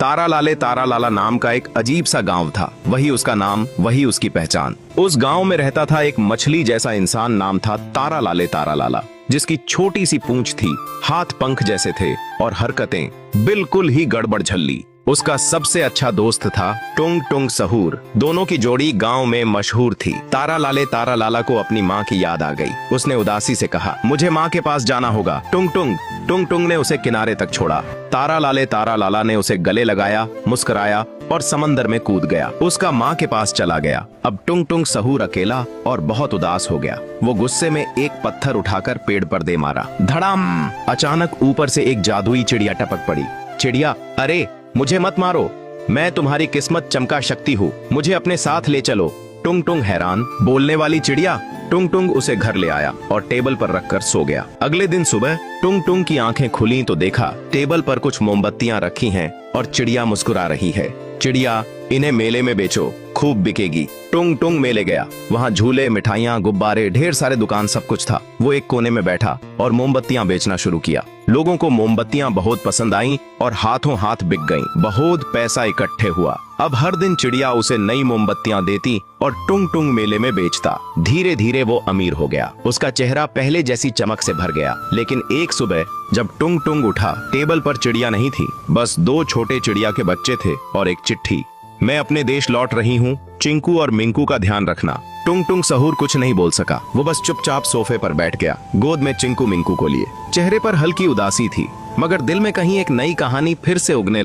तारा लाला नाम का एक अजीब सा गांव था। वही उसका नाम, वही उसकी पहचान। उस गांव में रहता था एक मछली जैसा इंसान, नाम था तारा लाला, जिसकी छोटी सी पूंछ थी, हाथ पंख जैसे थे और हरकतें बिल्कुल ही गड़बड़ झल्ली। उसका सबसे अच्छा दोस्त था टुंग टुंग सहूर। दोनों की जोड़ी गांव में मशहूर थी। तारा लाला को अपनी माँ की याद आ गई। उसने उदासी से कहा, मुझे माँ के पास जाना होगा। टुंग टुंग ने उसे किनारे तक छोड़ा। तारा लाला ने उसे गले लगाया, मुस्कुराया और समंदर में कूद गया। उसका माँ के पास चला गया। अब टुंग टुंग सहूर अकेला और बहुत उदास हो गया। वो गुस्से में एक पत्थर उठाकर पेड़ पर दे मारा। धड़ाम! अचानक ऊपर से एक जादुई चिड़िया टपक पड़ी। चिड़िया, अरे मुझे मत मारो, मैं तुम्हारी किस्मत चमका शक्ति हूँ, मुझे अपने साथ ले चलो। टुंग टुंग हैरान, बोलने वाली चिड़िया। टुंग टुंग उसे घर ले आया और टेबल पर रखकर सो गया। अगले दिन सुबह टुंग टुंग की आंखें खुली तो देखा टेबल पर कुछ मोमबत्तियां रखी हैं और चिड़िया मुस्कुरा रही है। चिड़िया, इन्हें मेले में बेचो, खूब बिकेगी। टुंग टुंग मेले गया। वहाँ झूले, मिठाइयाँ, गुब्बारे, ढेर सारे दुकान, सब कुछ था। वो एक कोने में बैठा और मोमबत्तियां बेचना शुरू किया। लोगों को मोमबत्तियां बहुत पसंद आईं और हाथों हाथ बिक गईं। बहुत पैसा इकट्ठे हुआ। अब हर दिन चिड़िया उसे नई मोमबत्तियां देती और टुंग टुंग मेले में बेचता। धीरे धीरे वो अमीर हो गया। उसका चेहरा पहले जैसी चमक से भर गया। लेकिन एक सुबह जब टुंग टुंग उठा, टेबल पर चिड़िया नहीं थी, बस 2 छोटे चिड़िया के बच्चे थे और एक चिट्ठी। मैं अपने देश लौट रही हूँ, चिंकू और मिंकू का ध्यान रखना। टुंग टुंग सहूर कुछ नहीं बोल सका। वो बस चुपचाप सोफे पर बैठ गया, गोद में चिंकू मिंकू को लिए। चेहरे पर हल्की उदासी थी, मगर दिल में कहीं एक नई कहानी फिर से उगने